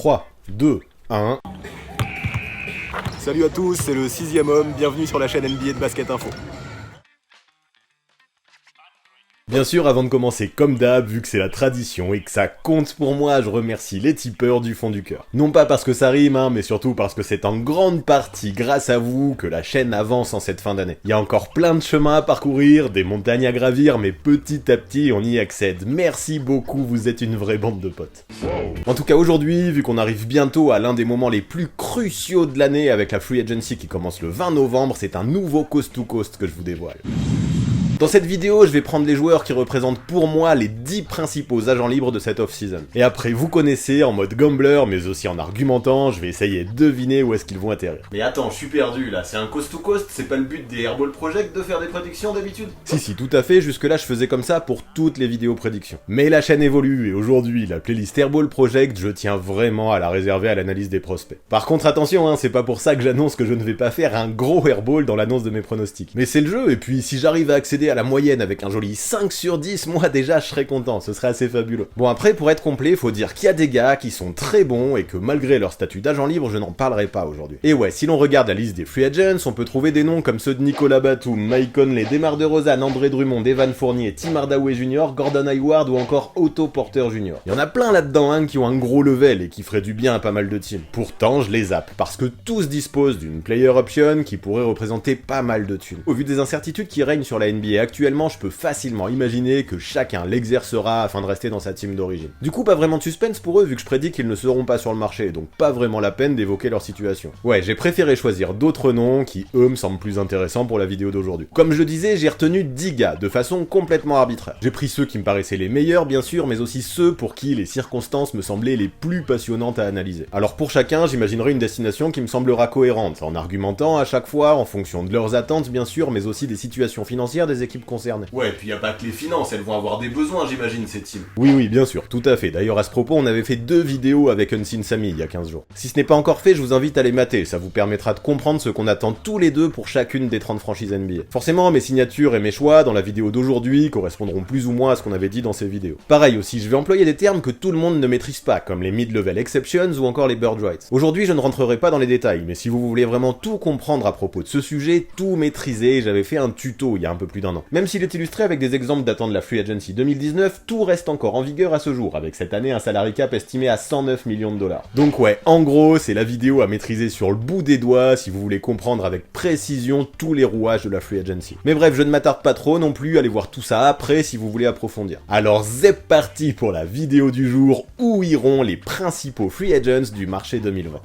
3, 2, 1... Salut à tous, c'est le 6ème homme, bienvenue sur la chaîne NBA de Basket Info. Bien sûr, avant de commencer comme d'hab, vu que c'est la tradition et que ça compte pour moi, je remercie les tipeurs du fond du cœur. Non pas parce que ça rime, mais surtout parce que c'est en grande partie grâce à vous que la chaîne avance en cette fin d'année. Il y a encore plein de chemins à parcourir, des montagnes à gravir, mais petit à petit on y accède. Merci beaucoup, vous êtes une vraie bande de potes. En tout cas aujourd'hui, vu qu'on arrive bientôt à l'un des moments les plus cruciaux de l'année avec la Free Agency qui commence le 20 novembre, c'est un nouveau Coast to Coast que je vous dévoile. Dans cette vidéo, je vais prendre les joueurs qui représentent pour moi les 10 principaux agents libres de cette off-season. Et après, vous connaissez, en mode gambler, mais aussi en argumentant, je vais essayer de deviner où est-ce qu'ils vont atterrir. Mais attends, je suis perdu là, c'est un coast to coast, c'est pas le but des Airball Project de faire des prédictions d'habitude? Si, tout à fait, jusque là je faisais comme ça pour toutes les vidéos prédictions. Mais la chaîne évolue, et aujourd'hui, la playlist Airball Project, je tiens vraiment à la réserver à l'analyse des prospects. Par contre, attention, c'est pas pour ça que j'annonce que je ne vais pas faire un gros Airball dans l'annonce de mes pronostics. Mais c'est le jeu, et puis si j'arrive à accéder à la moyenne avec un joli 5 sur 10, moi déjà je serais content, ce serait assez fabuleux. Bon après, pour être complet, faut dire qu'il y a des gars qui sont très bons et que malgré leur statut d'agent libre, je n'en parlerai pas aujourd'hui. Et ouais, si l'on regarde la liste des free agents, on peut trouver des noms comme ceux de Nicolas Batum, Mike Conley, DeMar DeRozan, André Drummond, Evan Fournier, Tim Hardaway Jr., Gordon Hayward ou encore Otto Porter Jr. Il y en a plein là-dedans qui ont un gros level et qui feraient du bien à pas mal de teams. Pourtant, je les zappe, parce que tous disposent d'une player option qui pourrait représenter pas mal de thunes. Au vu des incertitudes qui règnent sur la NBA actuellement, je peux facilement imaginer que chacun l'exercera afin de rester dans sa team d'origine. Du coup, pas vraiment de suspense pour eux vu que je prédis qu'ils ne seront pas sur le marché, donc pas vraiment la peine d'évoquer leur situation. Ouais, j'ai préféré choisir d'autres noms qui, eux, me semblent plus intéressants pour la vidéo d'aujourd'hui. Comme je le disais, j'ai retenu 10 gars, de façon complètement arbitraire. J'ai pris ceux qui me paraissaient les meilleurs, bien sûr, mais aussi ceux pour qui les circonstances me semblaient les plus passionnantes à analyser. Alors pour chacun, j'imaginerai une destination qui me semblera cohérente, en argumentant à chaque fois en fonction de leurs attentes, bien sûr, mais aussi des situations financières des équipes concernées. Ouais, et puis y a pas que les finances, elles vont avoir des besoins, j'imagine, ces teams. Oui, bien sûr, tout à fait. D'ailleurs, à ce propos, on avait fait 2 vidéos avec Unseen Samy il y a 15 jours. Si ce n'est pas encore fait, je vous invite à les mater, ça vous permettra de comprendre ce qu'on attend tous les deux pour chacune des 30 franchises NBA. Forcément, mes signatures et mes choix dans la vidéo d'aujourd'hui correspondront plus ou moins à ce qu'on avait dit dans ces vidéos. Pareil aussi, je vais employer des termes que tout le monde ne maîtrise pas, comme les mid-level exceptions ou encore les bird rights. Aujourd'hui, je ne rentrerai pas dans les détails, mais si vous voulez vraiment tout comprendre à propos de ce sujet, tout maîtriser, j'avais fait un tuto il y a un peu plus d'un an. Même s'il est illustré avec des exemples datant de la Free Agency 2019, tout reste encore en vigueur à ce jour, avec cette année un salary cap estimé à 109 millions de dollars. Donc ouais, en gros, c'est la vidéo à maîtriser sur le bout des doigts si vous voulez comprendre avec précision tous les rouages de la Free Agency. Mais bref, je ne m'attarde pas trop non plus, allez voir tout ça après si vous voulez approfondir. Alors c'est parti pour la vidéo du jour, où iront les principaux Free Agents du marché 2020.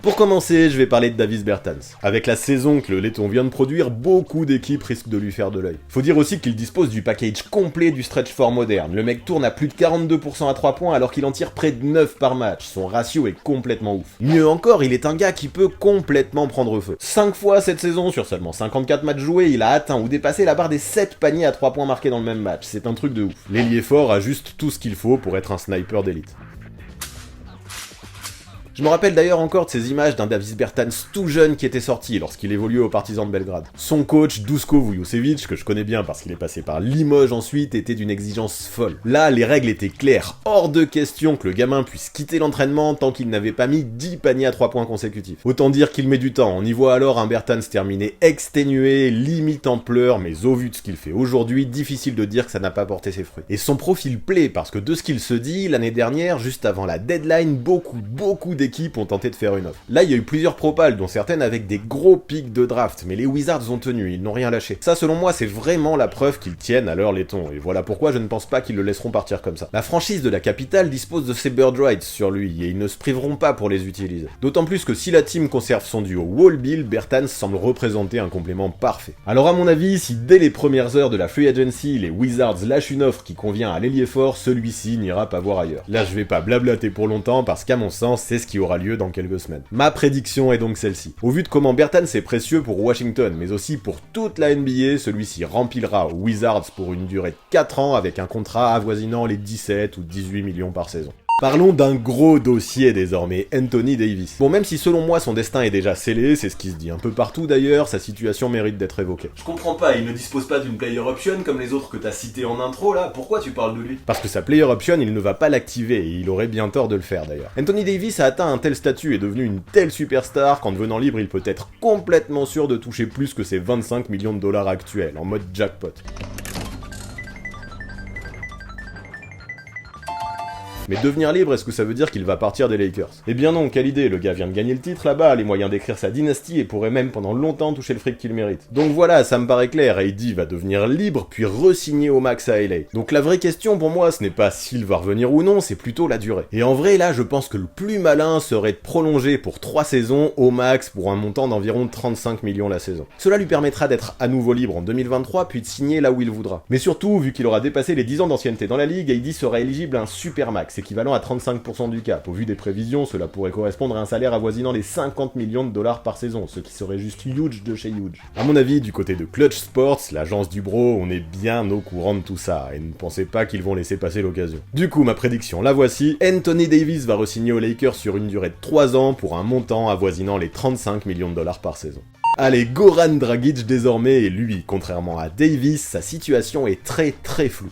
Pour commencer, je vais parler de Davis Bertans. Avec la saison que le laiton vient de produire, beaucoup d'équipes risquent de lui faire de l'œil. Faut dire aussi qu'il dispose du package complet du stretch 4 moderne. Le mec tourne à plus de 42% à 3 points alors qu'il en tire près de 9 par match. Son ratio est complètement ouf. Mieux encore, il est un gars qui peut complètement prendre feu. 5 fois cette saison, sur seulement 54 matchs joués, il a atteint ou dépassé la barre des 7 paniers à 3 points marqués dans le même match. C'est un truc de ouf. L'ailier fort a juste tout ce qu'il faut pour être un sniper d'élite. Je me rappelle d'ailleurs encore de ces images d'un Davis Bertans tout jeune qui était sorti lorsqu'il évoluait aux Partisans de Belgrade. Son coach, Duško Vujošević, que je connais bien parce qu'il est passé par Limoges ensuite, était d'une exigence folle. Là, les règles étaient claires, hors de question que le gamin puisse quitter l'entraînement tant qu'il n'avait pas mis 10 paniers à 3 points consécutifs. Autant dire qu'il met du temps, on y voit alors un Bertans terminé exténué, limite en pleurs, mais au vu de ce qu'il fait aujourd'hui, difficile de dire que ça n'a pas porté ses fruits. Et son profil plaît parce que de ce qu'il se dit, l'année dernière, juste avant la deadline, beaucoup d'équipes ont tenté de faire une offre. Là, il y a eu plusieurs propals, dont certaines avec des gros pics de draft, mais les Wizards ont tenu, ils n'ont rien lâché. Ça, selon moi, c'est vraiment la preuve qu'ils tiennent à leur laiton, et voilà pourquoi je ne pense pas qu'ils le laisseront partir comme ça. La franchise de la capitale dispose de ses bird rights sur lui, et ils ne se priveront pas pour les utiliser. D'autant plus que si la team conserve son duo Wall-Bill, Bertans semble représenter un complément parfait. Alors à mon avis, si dès les premières heures de la Free Agency, les Wizards lâchent une offre qui convient à l'ailier fort, celui-ci n'ira pas voir ailleurs. Là, je vais pas blablater pour longtemps, parce qu'à mon sens, c'est ce qui aura lieu dans quelques semaines. Ma prédiction est donc celle-ci. Au vu de comment Bertans est précieux pour Washington, mais aussi pour toute la NBA, celui-ci remplira aux Wizards pour une durée de 4 ans avec un contrat avoisinant les 17 ou 18 millions par saison. Parlons d'un gros dossier désormais, Anthony Davis. Bon, même si selon moi son destin est déjà scellé, c'est ce qui se dit un peu partout d'ailleurs, sa situation mérite d'être évoquée. Je comprends pas, il ne dispose pas d'une player option comme les autres que t'as cités en intro là, pourquoi tu parles de lui? Parce que sa player option, il ne va pas l'activer, et il aurait bien tort de le faire d'ailleurs. Anthony Davis a atteint un tel statut et est devenu une telle superstar qu'en devenant libre, il peut être complètement sûr de toucher plus que ses 25 millions de dollars actuels, en mode jackpot. Mais devenir libre, est-ce que ça veut dire qu'il va partir des Lakers? Eh bien non, quelle idée, le gars vient de gagner le titre là-bas, les moyens d'écrire sa dynastie et pourrait même pendant longtemps toucher le fric qu'il mérite. Donc voilà, ça me paraît clair, AD va devenir libre puis re-signer au max à LA. Donc la vraie question pour moi, ce n'est pas s'il va revenir ou non, c'est plutôt la durée. Et en vrai là, je pense que le plus malin serait de prolonger pour 3 saisons au max pour un montant d'environ 35 millions la saison. Cela lui permettra d'être à nouveau libre en 2023 puis de signer là où il voudra. Mais surtout, vu qu'il aura dépassé les 10 ans d'ancienneté dans la ligue, AD sera éligible à un super max, équivalent à 35% du cap. Au vu des prévisions, cela pourrait correspondre à un salaire avoisinant les 50 millions de dollars par saison, ce qui serait juste huge de chez huge. A mon avis, du côté de Clutch Sports, l'agence du bro, on est bien au courant de tout ça, et ne pensez pas qu'ils vont laisser passer l'occasion. Du coup, ma prédiction, la voici, Anthony Davis va re-signer aux Lakers sur une durée de 3 ans pour un montant avoisinant les 35 millions de dollars par saison. Allez, Goran Dragic désormais, et lui, contrairement à Davis, sa situation est très floue.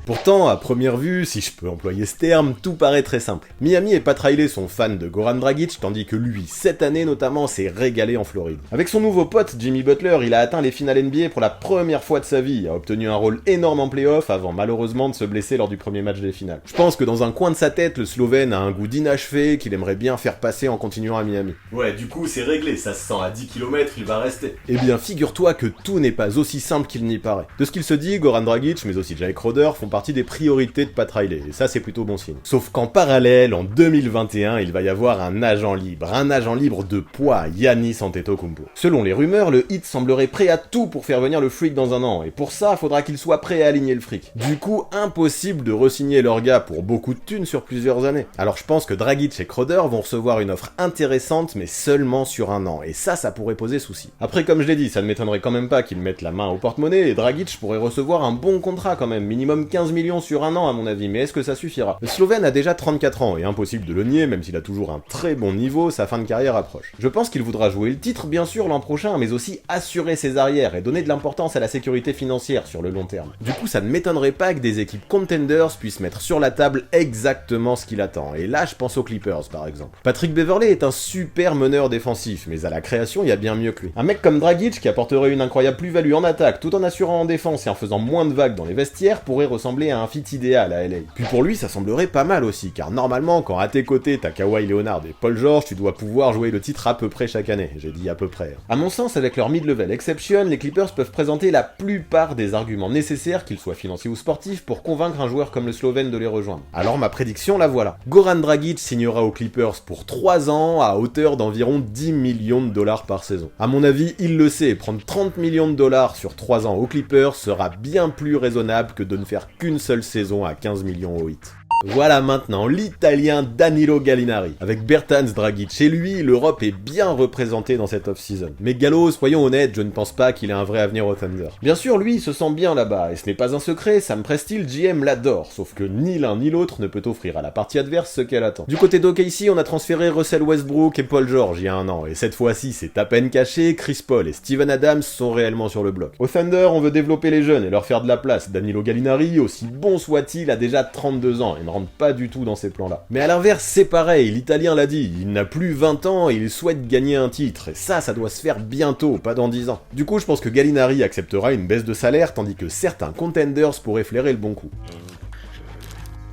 Pourtant, à première vue, si je peux employer ce terme, tout paraît très simple. Miami et Pat Riley sont fans de Goran Dragic, tandis que lui, cette année notamment, s'est régalé en Floride. Avec son nouveau pote, Jimmy Butler, il a atteint les finales NBA pour la première fois de sa vie, a obtenu un rôle énorme en playoff avant malheureusement de se blesser lors du premier match des finales. Je pense que dans un coin de sa tête, le Slovène a un goût d'inachevé qu'il aimerait bien faire passer en continuant à Miami. Ouais, du coup c'est réglé, ça se sent à 10 km, il va rester. Eh bien, figure-toi que tout n'est pas aussi simple qu'il n'y paraît. De ce qu'il se dit, Goran Dragic, mais aussi Jake Crowder, font partie des priorités de Pat Riley, et ça c'est plutôt bon signe. Sauf qu'en parallèle, en 2021, il va y avoir un agent libre de poids, Giannis Antetokounmpo. Selon les rumeurs, le Heat semblerait prêt à tout pour faire venir le freak dans un an, et pour ça, faudra qu'il soit prêt à aligner le fric. Du coup, impossible de re-signer leur gars pour beaucoup de thunes sur plusieurs années. Alors je pense que Dragic et Crowder vont recevoir une offre intéressante, mais seulement sur un an, et ça pourrait poser souci. Après, comme je l'ai dit, ça ne m'étonnerait quand même pas qu'ils mettent la main au porte-monnaie, et Dragic pourrait recevoir un bon contrat quand même, minimum 15 millions sur un an à mon avis, mais est-ce que ça suffira? Le Slovène a déjà 34 ans, et impossible de le nier, même s'il a toujours un très bon niveau, sa fin de carrière approche. Je pense qu'il voudra jouer le titre bien sûr l'an prochain, mais aussi assurer ses arrières et donner de l'importance à la sécurité financière sur le long terme. Du coup, ça ne m'étonnerait pas que des équipes contenders puissent mettre sur la table exactement ce qu'il attend, et là je pense aux Clippers par exemple. Patrick Beverley est un super meneur défensif, mais à la création il y a bien mieux que lui. Un mec comme Dragic qui apporterait une incroyable plus-value en attaque tout en assurant en défense et en faisant moins de vagues dans les vestiaires pourrait ressembler à un fit idéal à LA. Puis pour lui ça semblerait pas mal aussi, car normalement quand à tes côtés t'as Kawhi Leonard et Paul George, tu dois pouvoir jouer le titre à peu près chaque année, j'ai dit à peu près. À mon sens, avec leur mid-level exception, les Clippers peuvent présenter la plupart des arguments nécessaires, qu'ils soient financiers ou sportifs, pour convaincre un joueur comme le Slovène de les rejoindre. Alors ma prédiction la voilà. Goran Dragic signera aux Clippers pour 3 ans à hauteur d'environ 10 millions de dollars par saison. À mon avis, il le sait, prendre 30 millions de dollars sur 3 ans aux Clippers sera bien plus raisonnable que de ne faire qu'une seule saison à 15 millions au Heat. Voilà maintenant l'Italien Danilo Gallinari. Avec Bertans, Dragic et lui, l'Europe est bien représentée dans cette off-season. Mais Gallo, soyons honnêtes, je ne pense pas qu'il ait un vrai avenir au Thunder. Bien sûr, lui, il se sent bien là-bas, et ce n'est pas un secret, Sam Presti, GM l'adore, sauf que ni l'un ni l'autre ne peut offrir à la partie adverse ce qu'elle attend. Du côté d'OKC, on a transféré Russell Westbrook et Paul George il y a un an, et cette fois-ci, c'est à peine caché, Chris Paul et Steven Adams sont réellement sur le bloc. Au Thunder, on veut développer les jeunes et leur faire de la place. Danilo Gallinari, aussi bon soit-il, a déjà 32 ans, et ne rentre pas du tout dans ces plans-là. Mais à l'inverse, c'est pareil, l'Italien l'a dit, il n'a plus 20 ans et il souhaite gagner un titre, et ça doit se faire bientôt, pas dans 10 ans. Du coup, je pense que Gallinari acceptera une baisse de salaire, tandis que certains contenders pourraient flairer le bon coup.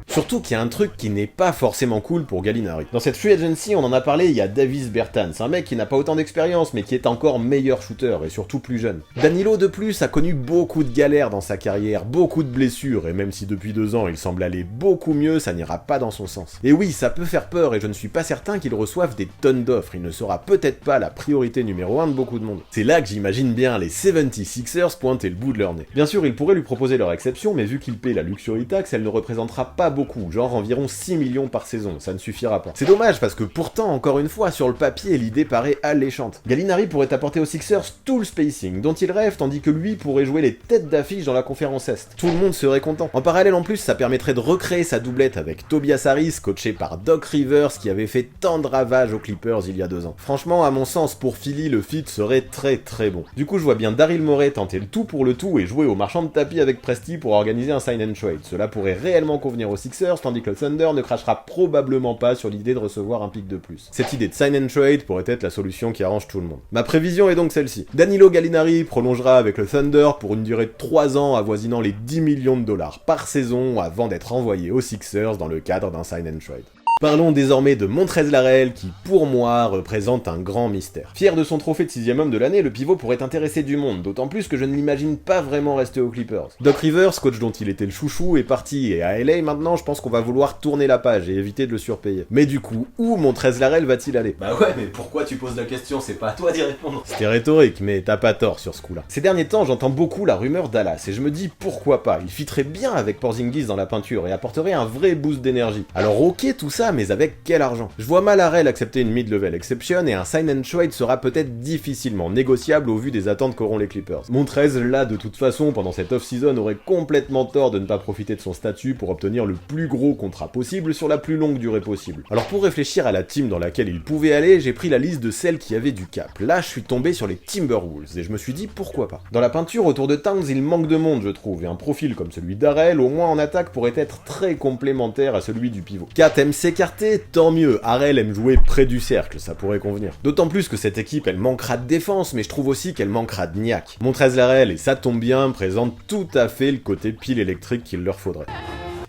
Surtout qu'il y a un truc qui n'est pas forcément cool pour Gallinari. Dans cette free agency, on en a parlé, il y a Davis Bertans, un mec qui n'a pas autant d'expérience mais qui est encore meilleur shooter et surtout plus jeune. Danilo de plus a connu beaucoup de galères dans sa carrière, beaucoup de blessures, et même si depuis 2 ans il semble aller beaucoup mieux, ça n'ira pas dans son sens. Et oui, ça peut faire peur et je ne suis pas certain qu'il reçoive des tonnes d'offres, il ne sera peut-être pas la priorité numéro 1 de beaucoup de monde. C'est là que j'imagine bien les 76ers pointer le bout de leur nez. Bien sûr, ils pourraient lui proposer leur exception, mais vu qu'il paie la luxury tax, elle ne représentera pas beaucoup beaucoup, genre environ 6 millions par saison, ça ne suffira pas. C'est dommage parce que pourtant, encore une fois, sur le papier, l'idée paraît alléchante. Gallinari pourrait apporter aux Sixers tout le spacing dont il rêve, tandis que lui pourrait jouer les têtes d'affiche dans la conférence Est. Tout le monde serait content. En parallèle en plus, ça permettrait de recréer sa doublette avec Tobias Harris, coaché par Doc Rivers, qui avait fait tant de ravages aux Clippers il y a 2 ans. Franchement, à mon sens, pour Philly, le fit serait très très bon. Du coup, je vois bien Daryl Morey tenter le tout pour le tout et jouer au marchand de tapis avec Presti pour organiser un sign and trade. Cela pourrait réellement convenir aux Sixers, tandis que le Thunder ne crachera probablement pas sur l'idée de recevoir un pic de plus. Cette idée de sign and trade pourrait être la solution qui arrange tout le monde. Ma prévision est donc celle-ci. Danilo Gallinari prolongera avec le Thunder pour une durée de 3 ans avoisinant les 10 millions de dollars par saison avant d'être envoyé aux Sixers dans le cadre d'un sign and trade. Parlons désormais de Montrezl Harrell qui, pour moi, représente un grand mystère. Fier de son trophée de 6e homme de l'année, le pivot pourrait intéresser du monde, d'autant plus que je ne l'imagine pas vraiment rester aux Clippers. Doc Rivers, coach dont il était le chouchou, est parti, et à LA maintenant, je pense qu'on va vouloir tourner la page et éviter de le surpayer. Mais du coup, où Montrezl Harrell va-t-il aller? Bah ouais, mais pourquoi tu poses la question? C'est pas à toi d'y répondre. C'était rhétorique, mais t'as pas tort sur ce coup-là. Ces derniers temps, j'entends beaucoup la rumeur Dallas, et je me dis pourquoi pas, il fitterait bien avec Porzingis dans la peinture et apporterait un vrai boost d'énergie. Alors ok tout ça, mais avec quel argent? Je vois mal Harrell accepter une mid-level exception et un sign and trade sera peut-être difficilement négociable au vu des attentes qu'auront les Clippers. Montrezl là de toute façon pendant cette off-season aurait complètement tort de ne pas profiter de son statut pour obtenir le plus gros contrat possible sur la plus longue durée possible. Alors pour réfléchir à la team dans laquelle il pouvait aller, j'ai pris la liste de celles qui avaient du cap. Là je suis tombé sur les Timberwolves et je me suis dit pourquoi pas. Dans la peinture autour de Towns il manque de monde je trouve et un profil comme celui d'Harrell au moins en attaque pourrait être très complémentaire à celui du pivot. Kat aime s'écarter, tant mieux, Harrell aime jouer près du cercle, ça pourrait convenir. D'autant plus que cette équipe, elle manquera de défense, mais je trouve aussi qu'elle manquera de niaque. Montrezl Harrell, et ça tombe bien, présente tout à fait le côté pile électrique qu'il leur faudrait.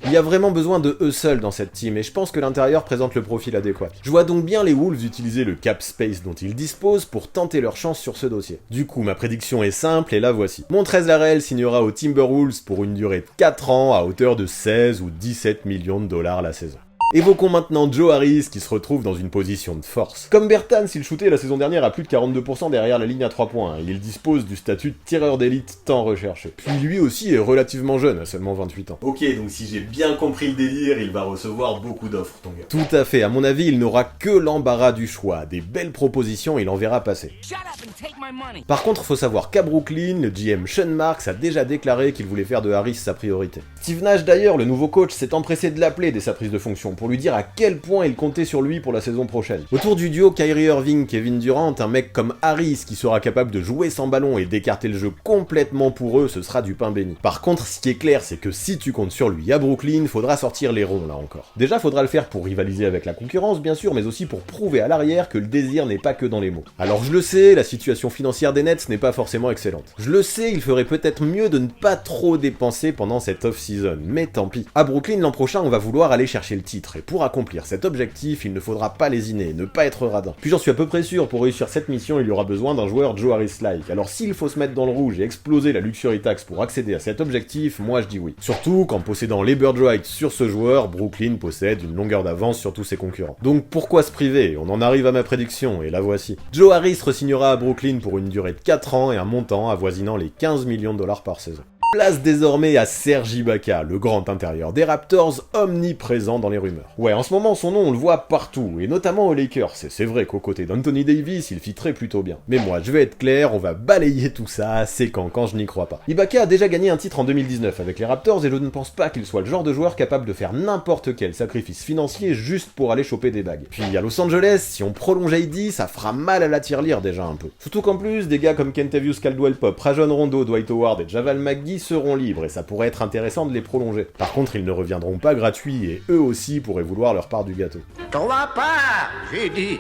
Il y a vraiment besoin de eux seuls dans cette team, et je pense que l'intérieur présente le profil adéquat. Je vois donc bien les Wolves utiliser le cap space dont ils disposent pour tenter leur chance sur ce dossier. Du coup, ma prédiction est simple, et la voici. Montrezl Harrell signera aux Timberwolves pour une durée de 4 ans à hauteur de 16 ou 17 millions de dollars la saison. Évoquons maintenant Joe Harris qui se retrouve dans une position de force. Comme Bertans, il shootait la saison dernière à plus de 42% derrière la ligne à 3 points, et il dispose du statut de tireur d'élite tant recherché. Puis lui aussi est relativement jeune, à seulement 28 ans. Ok, donc si j'ai bien compris le délire, il va recevoir beaucoup d'offres, ton gars. Tout à fait, à mon avis, il n'aura que l'embarras du choix, des belles propositions, il en verra passer. Par contre, faut savoir qu'à Brooklyn, le GM Sean Marks a déjà déclaré qu'il voulait faire de Harris sa priorité. Steve Nash d'ailleurs, le nouveau coach, s'est empressé de l'appeler dès sa prise de fonction, pour lui dire à quel point il comptait sur lui pour la saison prochaine. Autour du duo Kyrie Irving-Kevin Durant, un mec comme Harris qui sera capable de jouer sans ballon et d'écarter le jeu complètement pour eux, ce sera du pain béni. Par contre, ce qui est clair, c'est que si tu comptes sur lui à Brooklyn, faudra sortir les ronds là encore. Déjà, faudra le faire pour rivaliser avec la concurrence, bien sûr, mais aussi pour prouver à l'arrière que le désir n'est pas que dans les mots. Alors je le sais, la situation financière des Nets n'est pas forcément excellente. Je le sais, il ferait peut-être mieux de ne pas trop dépenser pendant cette off-season, mais tant pis. À Brooklyn l'an prochain, on va vouloir aller chercher le titre, et pour accomplir cet objectif, il ne faudra pas lésiner, ne pas être radin. Puis j'en suis à peu près sûr, pour réussir cette mission, il y aura besoin d'un joueur Joe Harris-like. Alors s'il faut se mettre dans le rouge et exploser la luxury tax pour accéder à cet objectif, moi je dis oui. Surtout qu'en possédant les bird rights sur ce joueur, Brooklyn possède une longueur d'avance sur tous ses concurrents. Donc pourquoi se priver? On en arrive à ma prédiction, et la voici. Joe Harris re-signera à Brooklyn pour une durée de 4 ans et un montant avoisinant les 15 millions de dollars par saison. Place désormais à Serge Ibaka, le grand intérieur des Raptors, omniprésent dans les rumeurs. Ouais, en ce moment, son nom, on le voit partout, et notamment aux Lakers. C'est vrai qu'aux côtés d'Anthony Davis, il fitterait plutôt bien. Mais moi, je vais être clair, on va balayer tout ça, c'est quand je n'y crois pas. Ibaka a déjà gagné un titre en 2019 avec les Raptors, et je ne pense pas qu'il soit le genre de joueur capable de faire n'importe quel sacrifice financier juste pour aller choper des bagues. Puis à Los Angeles, si on prolonge AD, ça fera mal à la tirelire déjà un peu. Surtout qu'en plus, des gars comme Kentavious Caldwell-Pope, Rajon Rondo, Dwight Howard et Javal McGee seront libres et ça pourrait être intéressant de les prolonger. Par contre, ils ne reviendront pas gratuits et eux aussi pourraient vouloir leur part du gâteau. 3 parts, j'ai dit.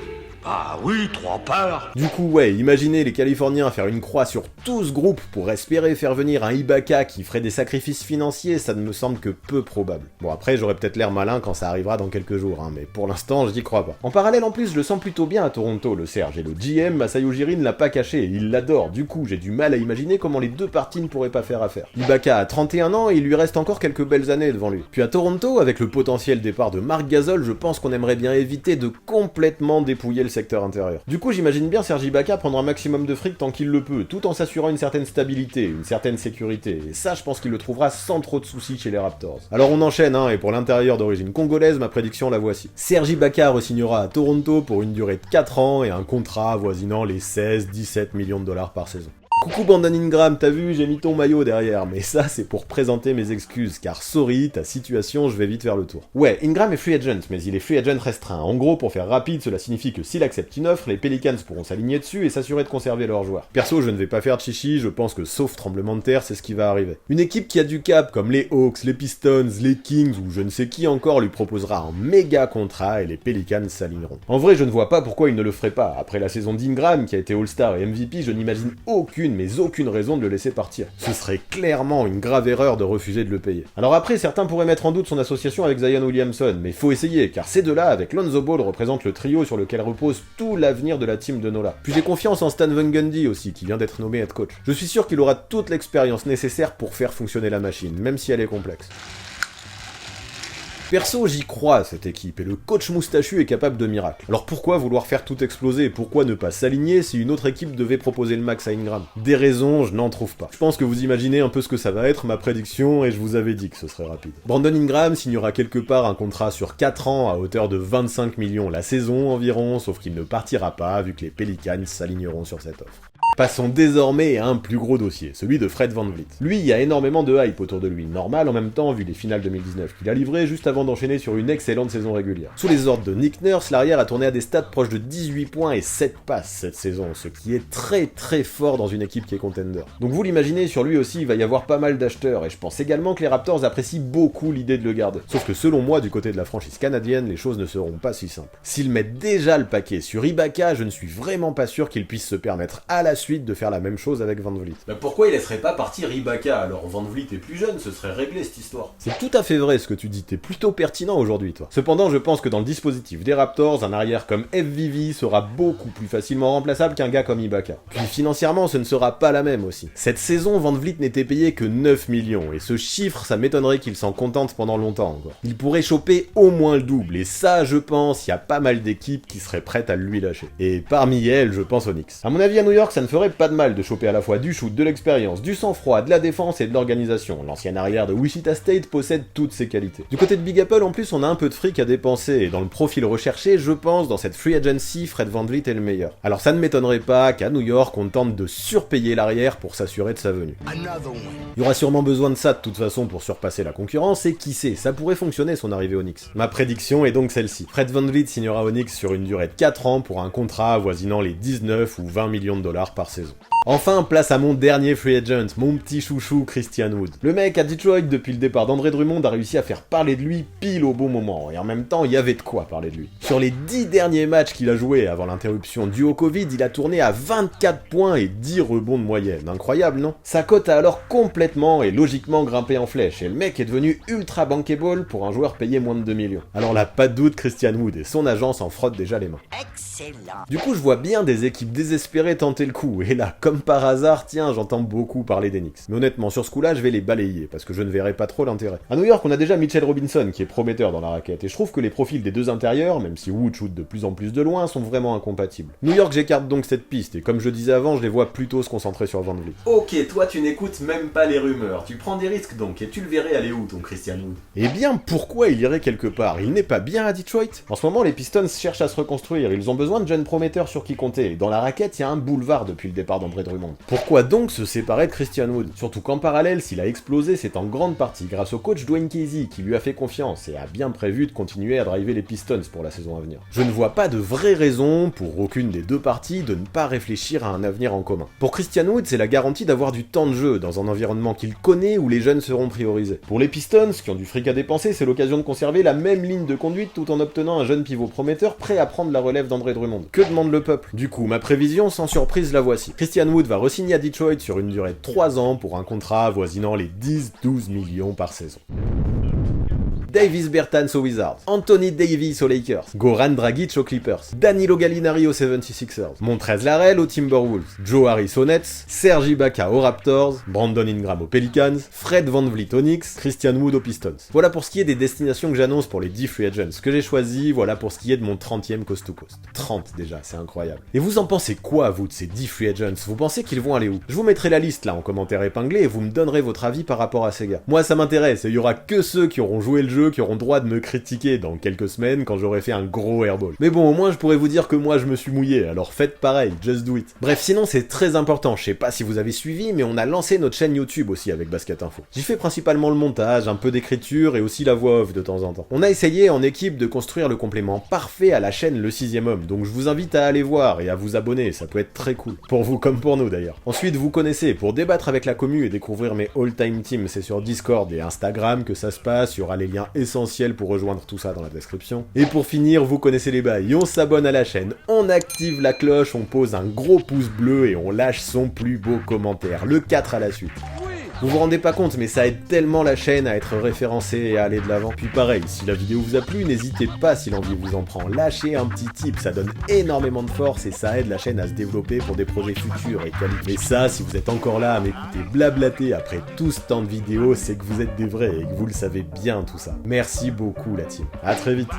Ah oui, 3 parts. Du coup, ouais, imaginez les Californiens faire une croix sur tout ce groupe pour espérer faire venir un Ibaka qui ferait des sacrifices financiers, ça ne me semble que peu probable. Bon, après, j'aurais peut-être l'air malin quand ça arrivera dans quelques jours, mais pour l'instant, je n'y crois pas. En parallèle, en plus, je le sens plutôt bien à Toronto, le Serge, et le GM, Masai Ujiri, ne l'a pas caché, et il l'adore. Du coup, j'ai du mal à imaginer comment les deux parties ne pourraient pas faire affaire. Ibaka a 31 ans et il lui reste encore quelques belles années devant lui. Puis à Toronto, avec le potentiel départ de Marc Gasol, je pense qu'on aimerait bien éviter de complètement dépouiller le secteur intérieur. Du coup, j'imagine bien Serge Ibaka prendre un maximum de fric tant qu'il le peut, tout en s'assurant une certaine stabilité, une certaine sécurité, et ça, je pense qu'il le trouvera sans trop de soucis chez les Raptors. Alors on enchaîne, et pour l'intérieur d'origine congolaise, ma prédiction la voici. Serge Ibaka re-signera à Toronto pour une durée de 4 ans et un contrat avoisinant les 16-17 millions de dollars par saison. Coucou Brandon Ingram, t'as vu, j'ai mis ton maillot derrière, mais ça c'est pour présenter mes excuses, car sorry, ta situation, je vais vite faire le tour. Ouais, Ingram est free agent, mais il est free agent restreint. En gros, pour faire rapide, cela signifie que s'il accepte une offre, les Pelicans pourront s'aligner dessus et s'assurer de conserver leurs joueurs. Perso, je ne vais pas faire de chichi, je pense que sauf tremblement de terre, c'est ce qui va arriver. Une équipe qui a du cap, comme les Hawks, les Pistons, les Kings ou je ne sais qui encore, lui proposera un méga contrat et les Pelicans s'aligneront. En vrai, je ne vois pas pourquoi ils ne le feraient pas. Après la saison d'Ingram, qui a été All-Star et MVP, je n'imagine aucune raison de le laisser partir. Ce serait clairement une grave erreur de refuser de le payer. Alors après, certains pourraient mettre en doute son association avec Zion Williamson, mais faut essayer, car ces deux-là, avec Lonzo Ball, représentent le trio sur lequel repose tout l'avenir de la team de Nola. Puis j'ai confiance en Stan Van Gundy aussi, qui vient d'être nommé head coach. Je suis sûr qu'il aura toute l'expérience nécessaire pour faire fonctionner la machine, même si elle est complexe. Perso, j'y crois à cette équipe, et le coach moustachu est capable de miracles. Alors pourquoi vouloir faire tout exploser, et pourquoi ne pas s'aligner si une autre équipe devait proposer le max à Ingram? Des raisons, je n'en trouve pas. Je pense que vous imaginez un peu ce que ça va être, ma prédiction, et je vous avais dit que ce serait rapide. Brandon Ingram signera quelque part un contrat sur 4 ans à hauteur de 25 millions la saison environ, sauf qu'il ne partira pas, vu que les Pelicans s'aligneront sur cette offre. Passons désormais à un plus gros dossier, celui de Fred VanVleet. Lui, il y a énormément de hype autour de lui, normal en même temps vu les finales 2019 qu'il a livrées juste avant d'enchaîner sur une excellente saison régulière. Sous les ordres de Nick Nurse, l'arrière a tourné à des stats proches de 18 points et 7 passes cette saison, ce qui est très très fort dans une équipe qui est contender. Donc vous l'imaginez, sur lui aussi il va y avoir pas mal d'acheteurs, et je pense également que les Raptors apprécient beaucoup l'idée de le garder. Sauf que selon moi, du côté de la franchise canadienne, les choses ne seront pas si simples. S'ils mettent déjà le paquet sur Ibaka, je ne suis vraiment pas sûr qu'ils puissent se permettre à la suite de faire la même chose avec VanVleet. Bah pourquoi il laisserait pas partir Ibaka alors? VanVleet est plus jeune, ce serait réglé cette histoire. C'est tout à fait vrai ce que tu dis, t'es plutôt pertinent aujourd'hui toi. Cependant, je pense que dans le dispositif des Raptors, un arrière comme FVV sera beaucoup plus facilement remplaçable qu'un gars comme Ibaka. Puis financièrement, ce ne sera pas la même aussi. Cette saison, VanVleet n'était payé que 9 millions, et ce chiffre, ça m'étonnerait qu'il s'en contente pendant longtemps encore. Il pourrait choper au moins le double, et ça, je pense, il y a pas mal d'équipes qui seraient prêtes à lui lâcher. Et parmi elles, je pense aux Knicks. À mon avis, à New York, ça ne ferait pas de mal de choper à la fois du shoot, de l'expérience, du sang-froid, de la défense et de l'organisation. L'ancien arrière de Wichita State possède toutes ces qualités. Du côté de Big Apple, en plus, on a un peu de fric à dépenser, et dans le profil recherché, je pense, dans cette free agency, Fred VanVleet est le meilleur. Alors ça ne m'étonnerait pas qu'à New York, on tente de surpayer l'arrière pour s'assurer de sa venue. Il y aura sûrement besoin de ça de toute façon pour surpasser la concurrence, et qui sait, ça pourrait fonctionner son arrivée aux Knicks. Ma prédiction est donc celle-ci. Fred VanVleet signera aux Knicks sur une durée de 4 ans pour un contrat avoisinant les 19 ou 20 millions de dollars par saison. Enfin, place à mon dernier free agent, mon petit chouchou Christian Wood. Le mec à Detroit, depuis le départ d'André Drummond, a réussi à faire parler de lui pile au bon moment, et en même temps, il y avait de quoi parler de lui. Sur les 10 derniers matchs qu'il a joués avant l'interruption due au Covid, il a tourné à 24 points et 10 rebonds de moyenne. Incroyable, non? Sa cote a alors complètement et logiquement grimpé en flèche, et le mec est devenu ultra bankable pour un joueur payé moins de 2 millions. Alors là, pas de doute, Christian Wood et son agent s'en frottent déjà les mains. Excellent. Du coup, je vois bien des équipes désespérées tenter le coup, et là, comme par hasard, tiens, j'entends beaucoup parler des Knicks. Mais honnêtement, sur ce coup-là, je vais les balayer, parce que je ne verrai pas trop l'intérêt. À New York, on a déjà Mitchell Robinson, qui est prometteur dans la raquette, et je trouve que les profils des deux intérieurs, même si Wood shoot de plus en plus de loin, sont vraiment incompatibles. New York, j'écarte donc cette piste, et comme je disais avant, je les vois plutôt se concentrer sur VanVleet. Ok, toi tu n'écoutes même pas les rumeurs, tu prends des risques donc, et tu le verrais aller où ton Christian Wood? Eh bien, pourquoi il irait quelque part? Il n'est pas bien à Detroit? En ce moment, les Pistons cherchent à se reconstruire, ils ont besoin de jeunes prometteurs sur qui compter, et dans la raquette, il y a un boulevard depuis le départ d'André Drummond. Pourquoi donc se séparer de Christian Wood? Surtout qu'en parallèle, s'il a explosé, c'est en grande partie grâce au coach Dwayne Casey, qui lui a fait confiance, et a bien prévu de continuer à driver les Pistons pour la saison à venir. Je ne vois pas de vraie raison, pour aucune des deux parties, de ne pas réfléchir à un avenir en commun. Pour Christian Wood, c'est la garantie d'avoir du temps de jeu, dans un environnement qu'il connaît où les jeunes seront priorisés. Pour les Pistons, qui ont du fric à dépenser, c'est l'occasion de conserver la même ligne de conduite tout en obtenant un jeune pivot prometteur prêt à prendre la relève d'André Drummond. Que demande le peuple? Du coup, ma prévision, sans surprise, la voici. Christian Wood va re-signer à Detroit sur une durée de 3 ans pour un contrat avoisinant les 10-12 millions par saison. Davis Bertans aux Wizards, Anthony Davis aux Lakers, Goran Dragic aux Clippers, Danilo Gallinari aux 76ers, Montrezl Harrell aux Timberwolves, Joe Harris aux Nets, Serge Ibaka aux Raptors, Brandon Ingram aux Pelicans, Fred VanVleet aux Knicks, Christian Wood aux Pistons. Voilà pour ce qui est des destinations que j'annonce pour les 10 free agents que j'ai choisis, voilà pour ce qui est de mon 30e coast to coast. 30 déjà, c'est incroyable. Et vous en pensez quoi, vous, de ces 10 free agents? Vous pensez qu'ils vont aller où? Je vous mettrai la liste là en commentaire épinglé et vous me donnerez votre avis par rapport à ces gars. Moi ça m'intéresse, et il y aura que ceux qui auront joué le jeu qui auront droit de me critiquer dans quelques semaines quand j'aurai fait un gros airball. Mais bon, au moins je pourrais vous dire que moi je me suis mouillé, alors faites pareil, just do it. Bref, sinon c'est très important, je sais pas si vous avez suivi, mais on a lancé notre chaîne YouTube aussi avec Basket Info. J'y fais principalement le montage, un peu d'écriture et aussi la voix off de temps en temps. On a essayé en équipe de construire le complément parfait à la chaîne Le 6ème Homme, donc je vous invite à aller voir et à vous abonner, ça peut être très cool. Pour vous comme pour nous d'ailleurs. Ensuite, vous connaissez, pour débattre avec la commu et découvrir mes all-time teams, c'est sur Discord et Instagram que ça se passe, il y aura les liens essentiels pour rejoindre tout ça dans la description. Et pour finir, vous connaissez les bails, on s'abonne à la chaîne, on active la cloche, on pose un gros pouce bleu et on lâche son plus beau commentaire, le 4 à la suite. Vous vous rendez pas compte, mais ça aide tellement la chaîne à être référencée et à aller de l'avant. Puis pareil, si la vidéo vous a plu, n'hésitez pas si l'envie vous en prend. Lâchez un petit tip, ça donne énormément de force et ça aide la chaîne à se développer pour des projets futurs et qualifiés. Et ça, si vous êtes encore là à m'écouter blablater après tout ce temps de vidéos, c'est que vous êtes des vrais et que vous le savez bien tout ça. Merci beaucoup la team. À très vite.